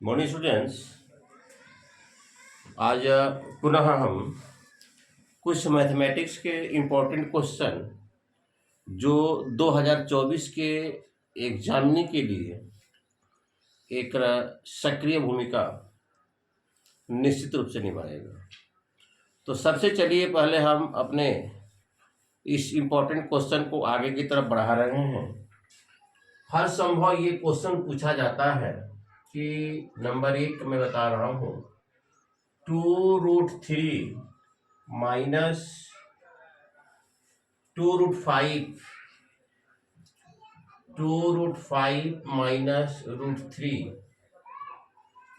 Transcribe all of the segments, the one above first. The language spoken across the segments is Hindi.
मॉर्निंग स्टूडेंट्स, आज पुनः हम कुछ मैथमेटिक्स के इम्पोर्टेंट क्वेश्चन जो 2024 के एग्जामिनी के लिए एक सक्रिय भूमिका निश्चित रूप से निभाएगा। तो सबसे चलिए पहले हम अपने इस इम्पोर्टेंट क्वेश्चन को आगे की तरफ बढ़ा रहे हैं। हर संभव ये क्वेश्चन पूछा जाता है कि नंबर 1 मैं बता रहा हूँ 2√3 minus 2√5 minus √3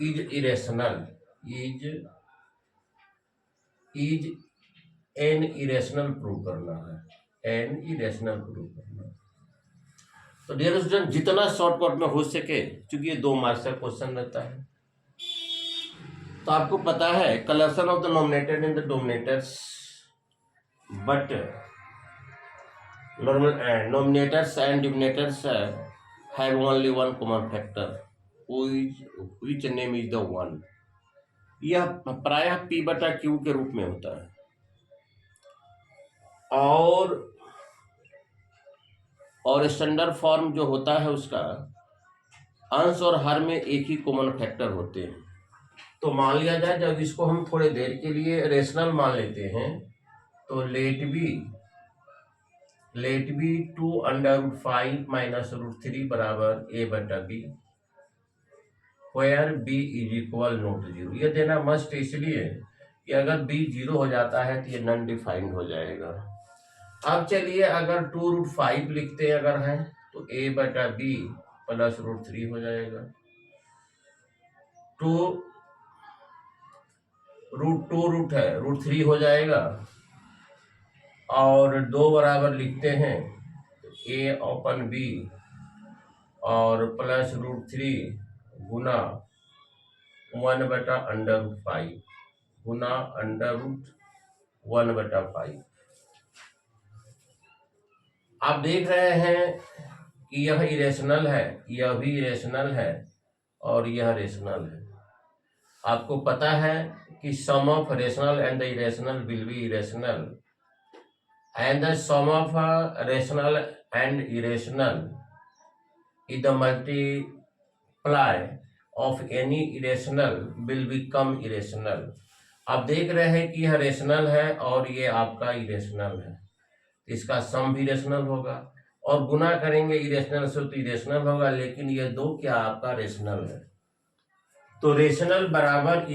is irrational is an irrational prove करना है, एन इरेशनल प्रूव करना है। तो डियर स्टूडेंट, जितना शॉर्टकट में हो सके, क्योंकि ये 2 मार्क्स का क्वेश्चन रहता है, तो आपको पता है collection of the nominated in the denominators, but nominators and denominators have only one common factor, which name is the one। यह प्रायः P बटा Q के रूप में होता है और स्टैंडर्ड फॉर्म जो होता है उसका अंश और हर में एक ही कॉमन फैक्टर होते हैं। तो मान लिया जाए, जब इसको हम थोड़ी देर के लिए रेशनल मान लेते हैं, तो लेट बी 2√5 माइनस √3 बराबर a बटा b, where b is equal not 0। यह देना मस्ट इसलिए कि अगर b 0 हो जाता है तो ये नॉन डिफाइंड हो जाएगा। अब चलिए, अगर 2√5 लिखते अगर है तो a बटा b प्लस √3 हो जाएगा। 2 है, √3 हो जाएगा, और 2 बराबर लिखते हैं तो a अपन b और प्लस √3 गुना 1 बटा √5 गुना √1 बटा 5। आप देख रहे हैं कि यह इरेशनल है, यह भी इरेशनल है और यह रेशनल है। आपको पता है कि sum of rational and the irrational will be irrational, and the sum of rational and irrational is the multiply of any irrational will become irrational। आप देख रहे हैं कि यह रेशनल है और ये आपका इरेशनल है, इसका सम भी रेशनल होगा, और गुना करेंगे इरेशनल से तो इरेशनल होगा, लेकिन ये 2 क्या आपका रेशनल है। तो रेशनल बराबर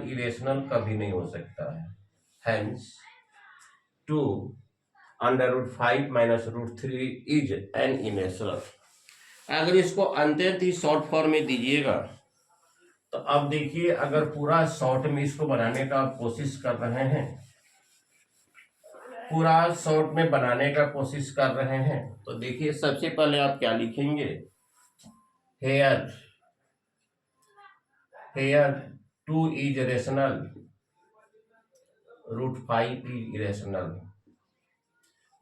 इरेशनल कभी नहीं हो सकता है। Hence 2√5 minus √3 is an irrational. अगर इसको अंत्यत ही शॉर्ट फॉर्म में दीजिएगा, तो अब देखिए, अगर पूरा शॉर्ट में इसको बनाने का आप कोशिश कर रहे हैं, तो देखिए सबसे पहले आप क्या लिखेंगे, here 2 is rational, √5 is irrational।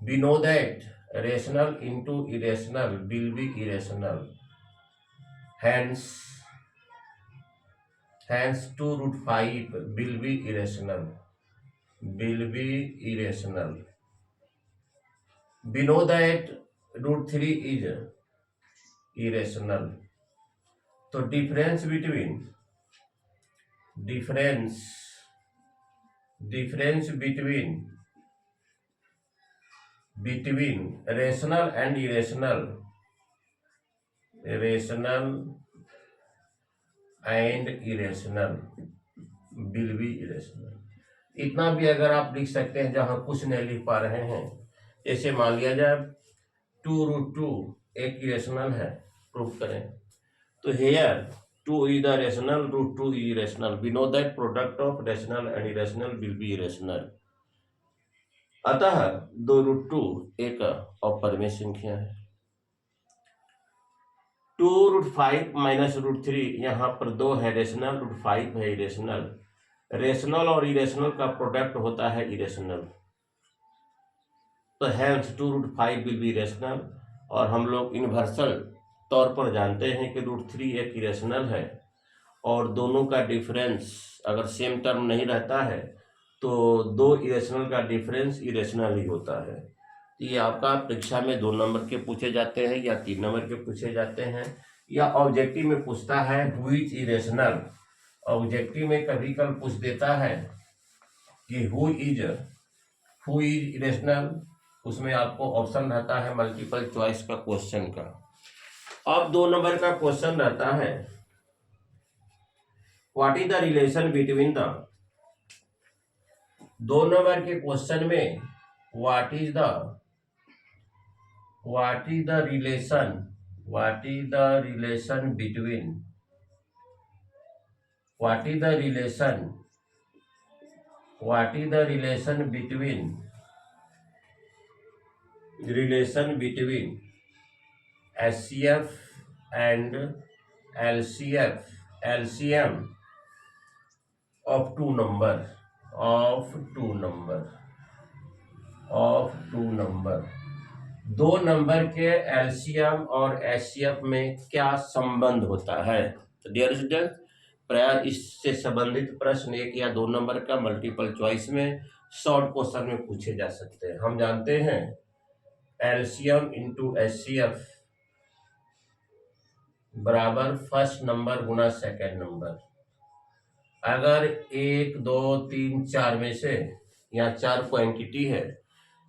We know that rational into irrational will be irrational. Hence 2√5 will be irrational. We know that √3 is irrational. So difference between rational and irrational will be irrational। इतना भी अगर आप लिख सकते हैं जहां कुछ नहीं लिख पा रहे हैं, जैसे मान लिया जाए 2√2 एक इरेशनल है, प्रूव करें, तो hair 2 is the rational, √2 is irrational। We know that product of rational and irrational will be irrational। अतः 2√2 एक अपरिमेय संख्या है। 2√5 माइनस √3, यहाँ पर 2 है रेशनल, √5 है इरेशनल। रेशनल और इरेशनल का प्रोडक्ट होता है इरेशनल, तो हेंस 2√5 विल बी रेशनल, और हम लोग इन्वर्सल तौर पर जानते हैं कि √3 एक इरेशनल है और दोनों का डिफरेंस अगर सेम टर्म नहीं रहता है तो दो इरेशनल का डिफरेंस इरेशनल ही होता है। ये आपका परीक्षा में 2 नंबर के पूछे जाते हैं या 3 नंबर के पूछे जाते हैं, या ऑब्जेक्टिव में पूछता है व्हिच इरेशनल। ऑब्जेक्टिव में कभी कल पूछ देता है कि हु इज इरेशनल, उसमें आपको ऑप्शन रहता है मल्टीपल चॉइस का क्वेश्चन का। अब 2 नंबर का क्वेश्चन रहता है what is the relation between the. 2 number के क्वेश्चन में what is the relation between HCF and LCM of two number। 2 number के एलसीएम और एचसीएफ में क्या संबंध होता है। तो डियर स्टूडेंट, प्राय इससे संबंधित प्रश्न 1 या 2 नंबर का मल्टीपल चॉइस में शॉर्ट क्वेश्चन में पूछे जा सकते हैं। हम जानते हैं एलसीएम इंटू एचसीएफ बराबर फर्स्ट नंबर गुना सेकेंड नंबर। अगर 1 2 3 4 में से, यहाँ 4 क्वांटिटी है,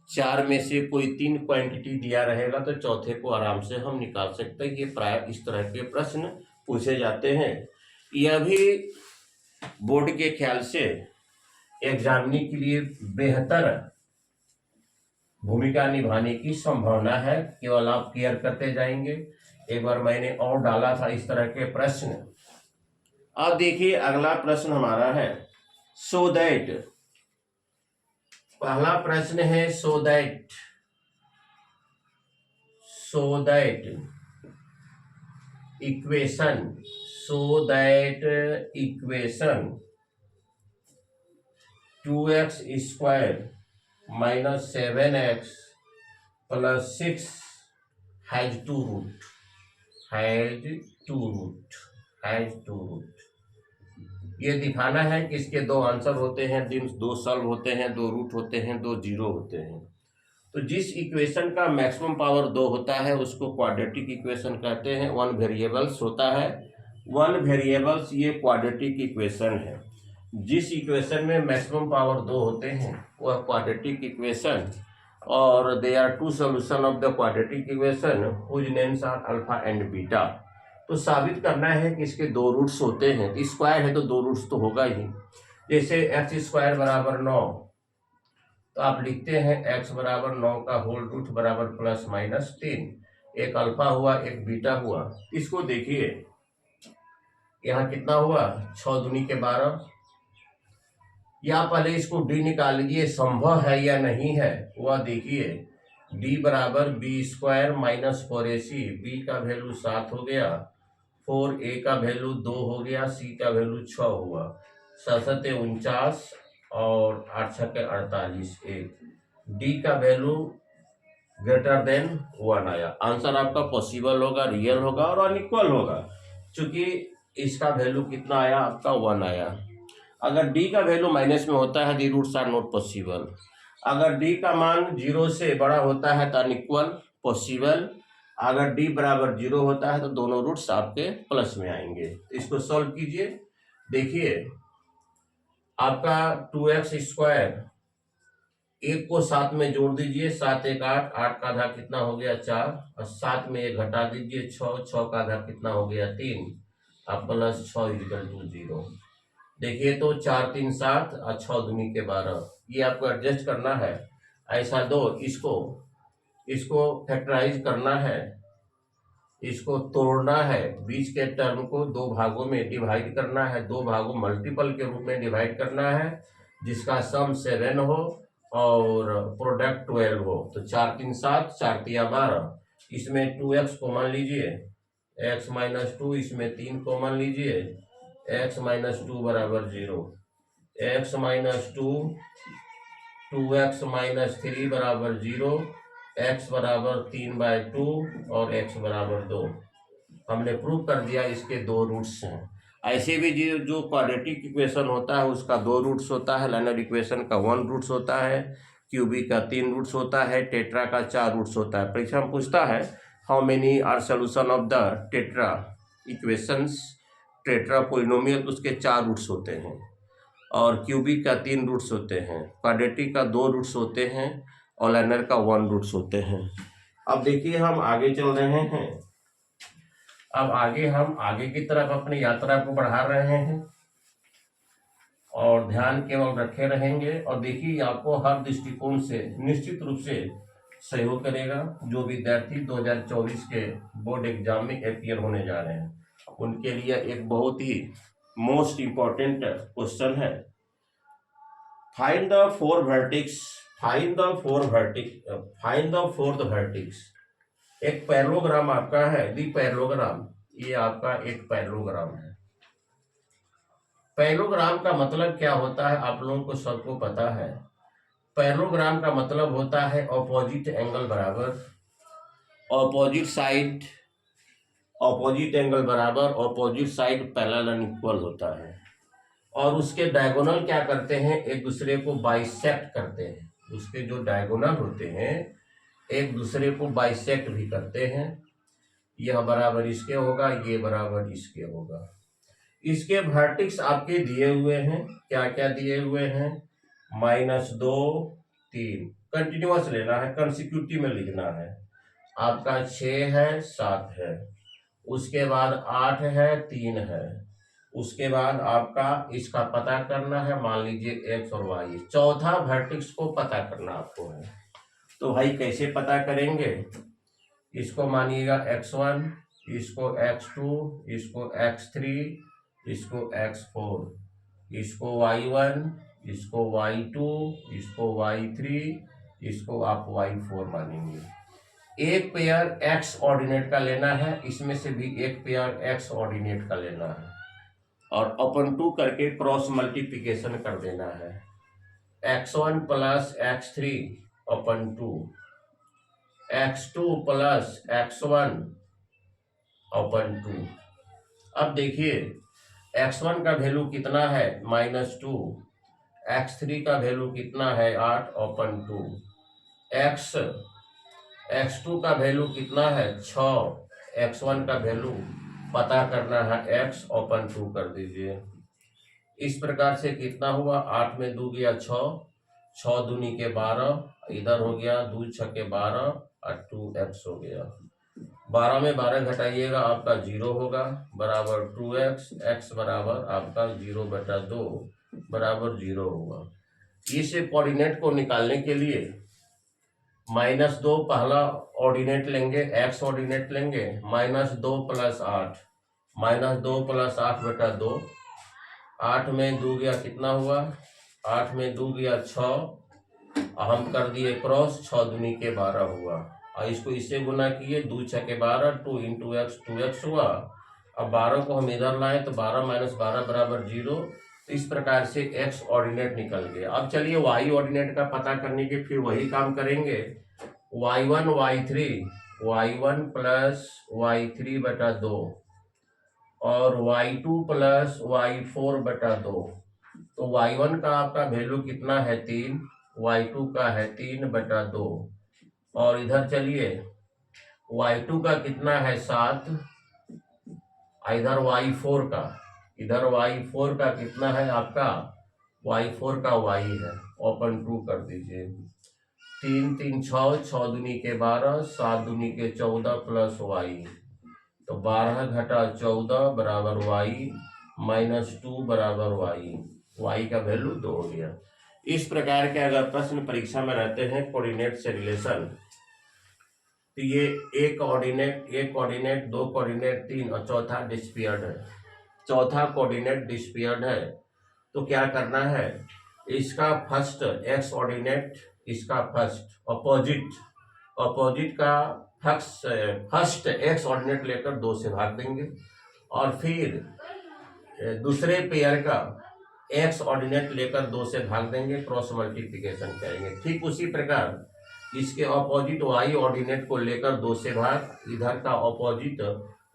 4 में से कोई 3 क्वांटिटी दिया रहेगा तो चौथे को आराम से हम निकाल सकते हैं। ये प्राय इस तरह के प्रश्न पूछे जाते हैं। यह भी बोर्ड के ख्याल से एग्जामिनी के लिए बेहतर भूमिका निभाने की संभावना है, केवल आप केयर करते जाएंगे। एक बार मैंने और डाला था इस तरह के प्रश्न। अब देखिए अगला प्रश्न हमारा है सो दैट। पहला प्रश्न है so that equation 2x square minus 7x plus 6 has two root. ये दिखाना है कि इसके 2 आंसर होते हैं, 2 सॉल्व होते हैं, 2 रूट होते हैं, 2 जीरो होते हैं। तो जिस इक्वेशन का मैक्सिमम पावर 2 होता है उसको क्वाड्रेटिक इक्वेशन कहते हैं। 1 वेरिएबल्स होता है, 1 वेरिएबल्स ये क्वाड्रेटिक इक्वेशन है। जिस इक्वेशन में मैक्सिमम पावर 2 होते हैं वह क्वाड्रेटिक इक्वेशन, और they are 2 solution of the quadratic equation whose names are alpha and beta. तो साबित करना है कि इसके 2 रूट्स होते हैं। तो स्क्वायर है तो 2 रूट्स तो होगा ही। जैसे x स्क्वायर बराबर 9, तो आप लिखते हैं x बराबर 9 का होल रूट बराबर प्लस माइनस 3। एक अल्फा हुआ, एक बीटा हुआ। इसको देखिए यहाँ कितना हुआ, 6 दूनी के 12। या पहले इसको d निकाल लीजिए, संभव है या नहीं है वह देखिए। d बराबर B square minus 4ac। b का वैल्यू 7 हो गया, 4a का वैल्यू 2 हो गया, c का वैल्यू 6 हुआ। 7 49 और 8 6 48। d का वैल्यू ग्रेटर देन 1 आया। आंसर आपका पॉसिबल होगा, रियल होगा और अनइक्वल होगा, क्योंकि इसका वैल्यू कितना आया आपका 1 आया। अगर d का वैल्यू माइनस में होता है the roots are not possible. अगर d का मान 0 से बड़ा होता है तो अनइक्वल पॉसिबल। अगर d बराबर 0 होता है तो दोनों रूट्स आपके प्लस में आएंगे। तो इसको सॉल्व कीजिए। देखिए आपका 2x स्क्वायर, 1 को 7 में जोड़ दीजिए, 7 1 8, 8 का आधा कितना हो गया 4, और 7 में 1 घटा दीजिए 6, 6 का आधा कितना हो गया 3, अब प्लस 6 इक्वल टू 0। देखिए तो 4 3 7 और 6 दूनी के 12। ये आपको एडजस्ट करना है। ऐसा दो, इसको फैक्टराइज करना है, इसको तोड़ना है, बीच के टर्म को 2 भागों में डिवाइड करना है, 2 भागों मल्टीपल के रूप में डिवाइड करना है, जिसका सम 7 हो और प्रोडक्ट 12 हो। तो 4 3 7, 4 3 12। इसमें 2x कॉमन लीजिए, x माइनस 2, इसमें 3 कॉमन लीजिए, x माइनस 2 बराबर 0, x माइनस 2, 2x माइनस 3 बराबर 0, x बराबर 3/2 और x बराबर 2। हमने प्रूव कर दिया इसके 2 रूट्स हैं। ऐसे भी जो क्वाड्रेटिक इक्वेशन होता है उसका 2 रूट्स होता है, लाइनर इक्वेशन का 1 रूट्स होता है, क्यूबिक का 3 रूट्स होता है, टेट्रा का 4 रूट्स होता है। परीक्षा में पूछता है how many are solution of the tetra equations, tetra polynomial, उसके 4 रूट्स होते हैं, और क्यूबिक का 3 रूट्स होते हैं, क्वाड्रेटिक का 2 रूट्स होते हैं, और लाइनर का 1 रूट्स होते हैं। अब देखिए हम आगे चल रहे हैं। अब हम आगे की तरफ अपनी यात्रा को बढ़ा रहे हैं और ध्यान केवल रखे रहेंगे। और देखिए आपको हर दृष्टिकोण से निश्चित रूप से सहयोग करेगा। जो विद्यार्थी 2024 के बोर्ड एग्जाम में अपीयर होने जा रहे हैं उनके लिए एक बहुत ही मोस्ट इंपॉर्टेंट क्वेश्चन है। Find the fourth vertex. एक पैरेललोग्राम आपका है, दी पैरेललोग्राम, ये आपका एक पैरेललोग्राम है। पैरेललोग्राम का मतलब क्या होता है आप लोगों को सबको पता है। पैरेललोग्राम का मतलब होता है ऑपोजिट एंगल बराबर, ऑपोजिट एंगल बराबर, opposite side parallel and equal होता है, और उसके डायगोनल क्या करते हैं, एक दूसरे को बाइसेक्ट करते हैं। उसके जो डायगोनल होते हैं एक दूसरे को बाइसेक्ट भी करते हैं। यह बराबर इसके होगा, ये बराबर इसके होगा। इसके वर्टेक्स आपके दिए हुए हैं, क्या क्या दिए हुए हैं, -2, 3, कंटिन्यूअस लेना है, कंसिक्यूटिव में लिखना है। आपका 6 है, 7 है, उसके बाद 8 है, 3 है, उसके बाद आपका इसका पता करना है, मान लीजिए x और y। चौथा वर्टेक्स को पता करना आपको है। तो भाई कैसे पता करेंगे, इसको मानिएगा x1, इसको x2, इसको x3, इसको x4, इसको y1, इसको y2, इसको y3, इसको आप y4 मानेंगे। एक पेयर x ऑर्डिनेट का लेना है, इसमें से भी एक पेयर x ऑर्डिनेट का लेना है, और अपन 2 करके क्रॉस मल्टीप्लिकेशन कर देना है। x1 प्लस x3 अपन 2, x2 प्लस x1 अपन 2। अब देखिए x1 का वैल्यू कितना है, -2, x3 का वैल्यू कितना है, 8 अपन 2, x2 का वैल्यू कितना है, 6, x1 का वैल्यू पता करना है, x अपन 2 कर दीजिए। इस प्रकार से कितना हुआ, 8 में 2 गया 6, 6 दूनी के 12, इधर हो गया 2 6 के 12 और 2x हो गया। 12 में 12 घटाइएगा आपका 0 होगा, बराबर 2x, x बराबर आपका 0/2 बराबर 0 होगा। इस कोऑर्डिनेट को निकालने के लिए -2 पहला ऑर्डिनेट लेंगे, x ऑर्डिनेट लेंगे, -2 + 8, -2 + 8/2, 8 में 2 गया कितना हुआ, 8 में 2 गया 6, हम कर दिए क्रॉस, 6 दूनी के 12 हुआ, और इसको इससे गुना किए, 2 6 के 12, 2 × x 2x हुआ। अब 12 को हम इधर लाए तो 12 - 12 बराबर 0। इस प्रकार से x ऑर्डिनेट निकल गया। अब चलिए y ऑर्डिनेट का पता करने के फिर वही काम करेंगे। y1 + y3/2 और y2 + y4/2। तो y1 का आपका वैल्यू कितना है, 3, y2 का है 3/2, और इधर चलिए y2 का कितना है 7, इधर y4 का कितना है आपका, y4 का y है, ओपन 2 कर दीजिए। 3 3 6, 6 दूनी के 12, 7 दूनी के 14 प्लस y, तो 12 घटा 14 बराबर y, -2 बराबर y का वैल्यू 2 हो गया। इस प्रकार के अगर प्रश्न परीक्षा में रहते हैं कोऑर्डिनेट से रिलेशन, तो ये एक कोऑर्डिनेट, 2 कोऑर्डिनेट, 3 और चौथा डिस्पियर्ड है। चौथा कोऑर्डिनेट डिस्पियर्ड है, तो क्या करना है, इसका फर्स्ट x ऑर्डिनेट, इसका फर्स्ट अपोजिट का फर्स्ट x ऑर्डिनेट लेकर 2 से भाग देंगे, और फिर दूसरे पेयर का x ऑर्डिनेट लेकर 2 से भाग देंगे, क्रॉस मल्टीप्लिकेशन करेंगे। ठीक उसी प्रकार इसके अपोजिट y ऑर्डिनेट को लेकर 2 से भाग, इधर का अपोजिट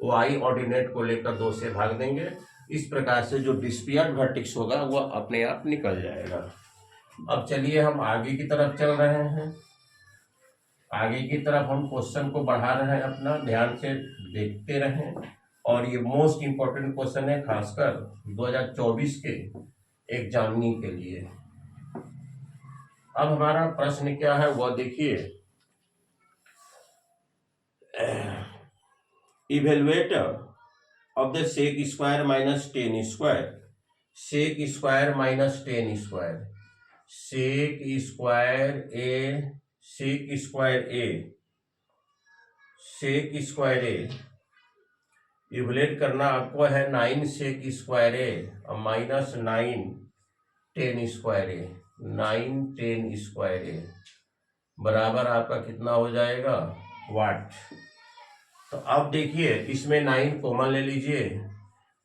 वाई ऑर्डिनेट को लेकर 2 से भाग देंगे। इस प्रकार से जो डिस्पियर्ड वर्टेक्स होगा वह अपने आप निकल जाएगा। अब चलिए हम आगे की तरफ चल रहे हैं। आगे की तरफ हम क्वेश्चन को बढ़ा रहे हैं, अपना ध्यान से देखते रहें। और ये मोस्ट इंपॉर्टेंट क्वेश्चन है, खासकर 2024 के एग्जामिनी के लिए। अब हमारा प्रश्न क्या है वह देखिए। Evaluate of the sec square minus tan square, sec square minus tan square, sec square A, sec square A, sec square A evaluate करना आपको है 9 सेक स्क्वायर ए और minus 9 10 square A, 9 10 square A बराबर आपका कितना हो जाएगा, वाट। तो अब देखिए इसमें 9 कॉमन ले लीजिए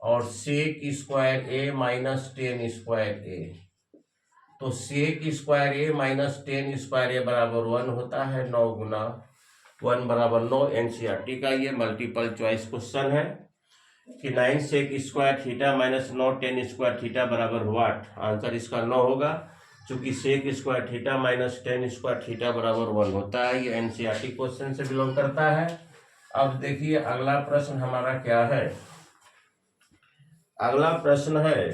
और सेक स्क्वायर ए माइनस 10 स्क्वायर ए, तो सेक square A minus 10 square A बराबर 1 होता है। 9 गुना 1 बराबर 9। एनसीईआरटी का ये मल्टीपल चॉइस क्वेश्चन है कि 9 sec square theta minus 9 10 square theta बराबर वाट। आंसर इसका 9 होगा, चूंकि sec square theta minus 10 square theta बराबर 1 होता है। ये एनसीईआरटी क्वेश्चन से बिलोंग करता है। अब देखिए अगला प्रश्न हमारा क्या है। अगला प्रश्न है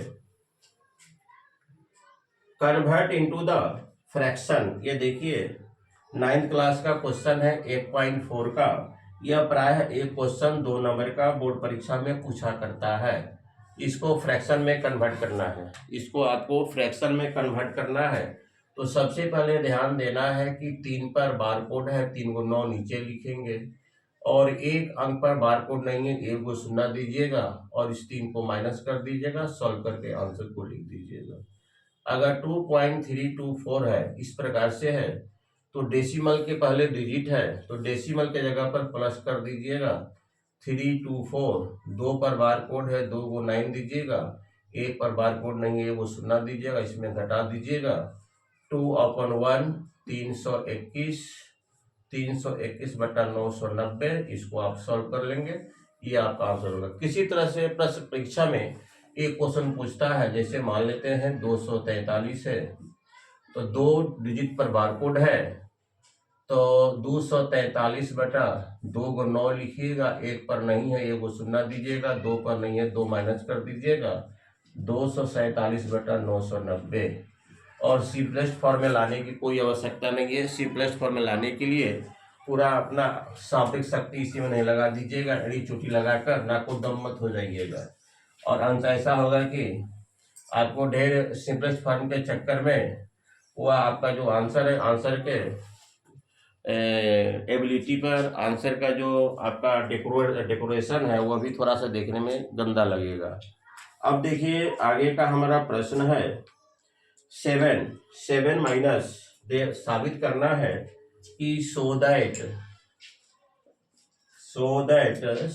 कन्वर्ट इनटू द फ्रैक्शन। ये देखिए 9th क्लास का क्वेश्चन है 1.4 का। यह प्रायः एक क्वेश्चन 2 नंबर का बोर्ड परीक्षा में पूछा करता है। इसको फ्रैक्शन में कन्वर्ट करना है, इसको आपको फ्रैक्शन में कन्वर्ट करना है। तो सबसे पहले ध्यान देना है कि 3 पर बार कोड है, 3 को 9 नीचे लिखेंगे और 1 अंक पर बार कोड नहीं है, 1 को 0 दीजिएगा और इस 3 को माइनस कर दीजिएगा, सॉल्व करके आंसर को लिख दीजिएगा। अगर 2.324 है, इस प्रकार से है, तो डेसिमल के पहले डिजिट है तो डेसिमल के जगह पर प्लस कर दीजिएगा 324। 2 पर बार कोड है, 2 को 9 दीजिएगा, 1 पर बार कोड नहीं है, वो 0 दीजिएगा, इसमें घटा दीजिएगा। 2/1 321, 321 बटा 990, इसको आप सॉल्व कर लेंगे, ये आपका आंसर होगा। किसी तरह से प्रश्न परीक्षा में एक क्वेश्चन पूछता है, जैसे मान लेते हैं 243 है तो 2 डिजिट पर बार कोड है, तो 243 बटा 2 को 9 लिखिएगा, 1 पर नहीं है, 1 को 0 दीजिएगा, 2 पर नहीं है, 2 माइनस कर दीजिएगा, 247 बटा 990। और सिंपलेस्ट फॉर्म में लाने की कोई आवश्यकता नहीं है। सिंपलेस्ट फॉर्म में लाने के लिए पूरा अपना सापेक्ष शक्ति इसी में नहीं लगा दीजिएगा, एड़ी चोटी लगाकर ना को दम मत हो जाइएगा। और अंत ऐसा होगा कि आपको ढेर सिंपलेस्ट फॉर्म के चक्कर में वह आपका जो आंसर है, आंसर के एबिलिटी पर आंसर का जो आपका डेकोरेशन है वह भी थोड़ा सा देखने में गंदा लगेगा। अब देखिए आगे का हमारा प्रश्न है 7 माइनस साबित करना है कि so that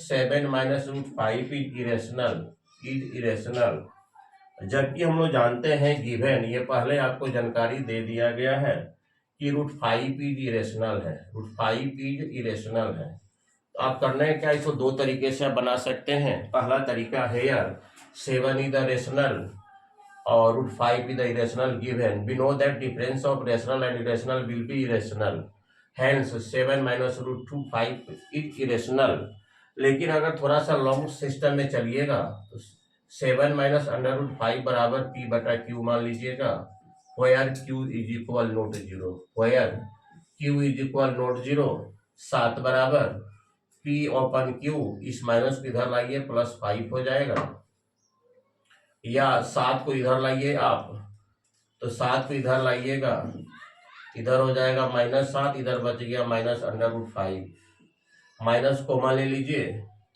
7 minus √5 is irrational. जबकि हम लोग जानते हैं गिवन, ये पहले आपको जानकारी दे दिया गया है कि √5 इज इरेशनल है, √5 इज इरेशनल है। तो आप करना है क्या, इसको 2 तरीके से आप बना सकते हैं। पहला तरीका है यार 7 इज द रेशनल और √5 is the irrational given. We know that difference of rational and irrational will be irrational. Hence 7 minus √5 is irrational. लेकिन अगर थोड़ा सा लॉन्ग सिस्टम में चलिएगा तो 7 माइनस √5 बराबर P बटा Q मान लीजिएगा, where Q is equal not 0, where Q is equal not 0, 7 बराबर P ओपन Q, इस माइनस को इधर लाइए प्लस 5 हो जाएगा, या 7 को इधर लाइए आप, तो 7 को इधर लाइएगा, इधर हो जाएगा -7, इधर बच गया माइनस √5, माइनस कॉमा ले लीजिए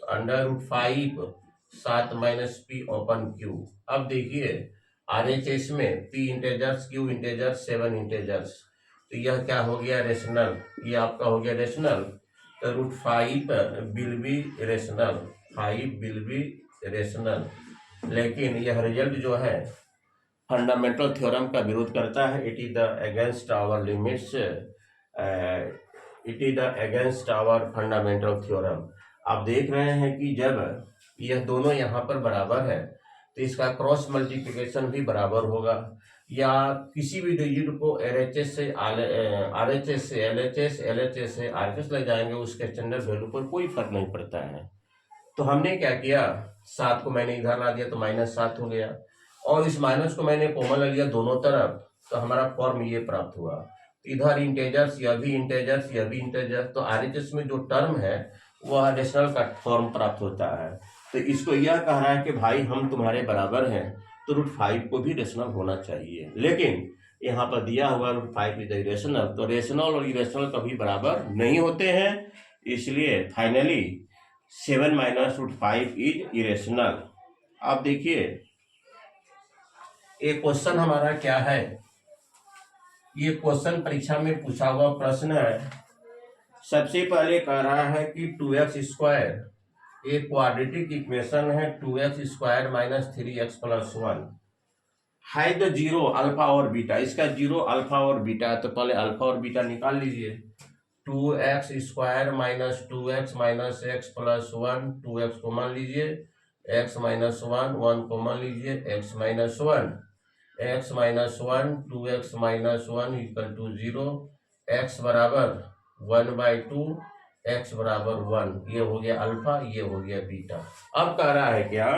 तो √5 7 माइनस P ओपन Q। अब देखिए RHS में P integers, Q integers, 7 integers, तो यह क्या हो गया, रेशनल। ये आपका हो गया रेशनल, तो √5 will be rational, 5 will be rational. लेकिन यह रिजल्ट जो है फंडामेंटल थ्योरम का विरोध करता है। It is the against our limits, it is the against our fundamental theorem. आप देख रहे हैं कि जब यह दोनों यहाँ पर बराबर है तो इसका क्रॉस मल्टीप्लिकेशन भी बराबर होगा, या किसी भी डिजिट को RHS से RHS से LHS, LHS से RHS ले जाएंगे, उसके स्टैंडर्ड वैल्यू पर कोई फर्क नहीं पड़ता है। तो हमने क्या किया, 7 को मैंने इधर ला दिया तो -7 हो गया, और इस माइनस को मैंने कॉमन ले लिया दोनों तरफ, तो हमारा फॉर्म ये प्राप्त हुआ। इधर इंटेजर्स, यह भी इंटेजर्स, यह भी इंटेजर्स, तो RHS में जो टर्म है वह रेशनल का फॉर्म प्राप्त होता है। तो इसको यह कह रहा है कि भाई हम तुम्हारे बराबर हैं, तो √5 को भी रेशनल होना चाहिए। लेकिन यहाँ पर दिया हुआ √5 इज इरेशनल, तो रेशनल और इरेशनल कभी बराबर नहीं होते हैं, इसलिए फाइनली 7 - √5 इज इरेशनल। आप देखिए एक क्वेश्चन हमारा क्या है, ये क्वेश्चन परीक्षा में पूछा हुआ प्रश्न है। सबसे पहले कह रहा है कि 2x², एक क्वाड्रेटिक इक्वेशन है 2x² - 3x + 1 है द जीरो अल्फा और बीटा। इसका जीरो अल्फा और बीटा है, तो पहले अल्फा और बीटा निकाल लीजिए। 2x² - 2x - x + 1, 2x को मान लीजिए, x - 1, 1 को मान लीजिए, x - 1, x - 1, 2x - 1 = 0, x बराबर 1/2, x बराबर 1, ये हो गया अल्फा, ये हो गया बीटा। अब कह रहा है क्या,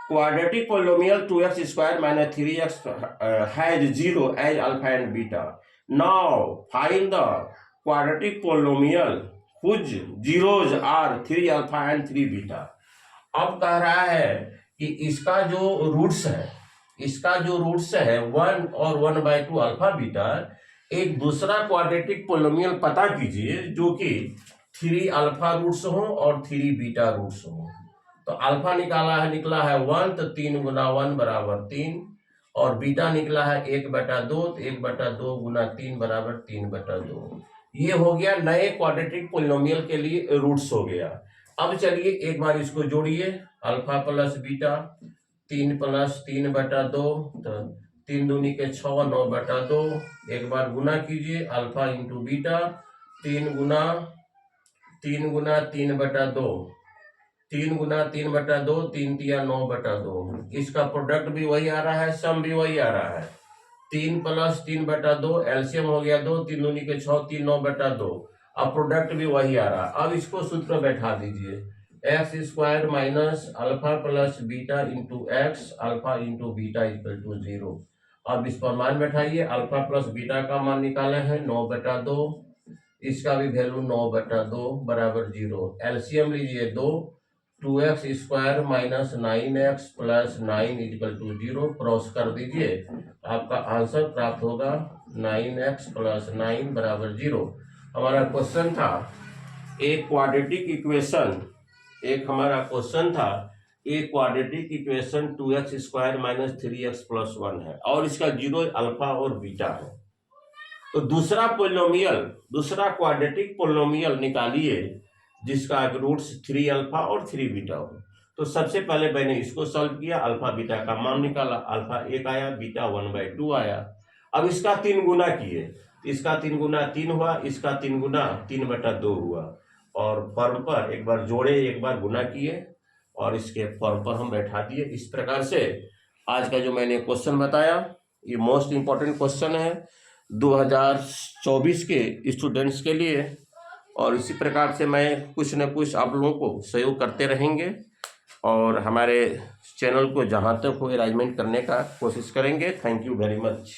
quadratic polynomial 2x² - 3x has 0 as alpha and beta. Now find the quadratic polynomial whose zeros are 3 alpha and 3 beta. अब कह रहा है कि इसका जो रूट्स है, इसका जो रूट्स है 1 और 1/2 अल्फा बीटा, एक दूसरा क्वाड्रेटिक पोलिनोमियल पता कीजिए जो कि 3 अल्फा रूट्स हो और 3 बीटा रूट्स हो। तो अल्फा निकला है 1, तो 3 × 1 = 3, और बीटा निकला है 1/2, तो 1/2 × 3 = 3/2। ये हो गया नए क्वाड्रेटिक पोलिनोमियल के लिए रूट्स हो गया। अब चलिए एक बार इसको जोड़िए, अल्फा प्लस बीटा, 3 + 3/2, तो 3 दूनी के 6, 9/2। एक बार गुना कीजिए, अल्फा इंटू बीटा, 3 × 3/2, 3 × 3/2, 3 × 3 = 9/2। इसका प्रोडक्ट भी वही आ रहा है, सम भी वही आ रहा है। 3 + 3/2, एलसीएम हो गया 2, 3 दूनी के 6, 3 9/2। अब प्रोडक्ट भी वही आ रहा है। अब इसको सूत्र बैठा दीजिए, x² - alpha plus beta into x, alpha into beta = 0। अब इस पर मान बैठाइए, अल्फा प्लस बीटा का मान निकाले हैं 9/2, इसका भी वैल्यू 9/2 = 0। एलसीएम लीजिए 2, 2x² - 9x + 9 = 0, क्रॉस कर दीजिए, आपका आंसर प्राप्त होगा 9x + 9 = 0। हमारा क्वेश्चन था एक क्वाड्रेटिक इक्वेशन, एक हमारा क्वेश्चन था एक क्वाड्रेटिक इक्वेशन 2x² - 3x + 1 है, और इसका जीरो अल्फा और बीटा है। तो दूसरा पोलिनोमियल, दूसरा क्वाड्रेटिक पोलिनोमियल निकालिए जिसका रूट्स 3 अल्फा और 3 बीटा हो। तो सबसे पहले मैंने इसको सॉल्व किया, अल्फा बीटा का मान निकाला, अल्फा 1 आया, बीटा 1/2 आया। अब इसका 3 गुना किए, इसका 3 × 3 हुआ, इसका 3 × 3/2 हुआ, और फॉर्म पर एक बार जोड़े, एक बार गुना किए, और इसके फॉर्म पर हम बैठा दिए। इस प्रकार से आज का जो मैंने क्वेश्चन बताया, ये मोस्ट इम्पोर्टेंट क्वेश्चन है 2024 के स्टूडेंट्स के लिए, और इसी प्रकार से मैं कुछ न कुछ आप लोगों को सहयोग करते रहेंगे, और हमारे चैनल को जहाँ तक हो अरेंजमेंट करने का कोशिश करेंगे। Thank you very much.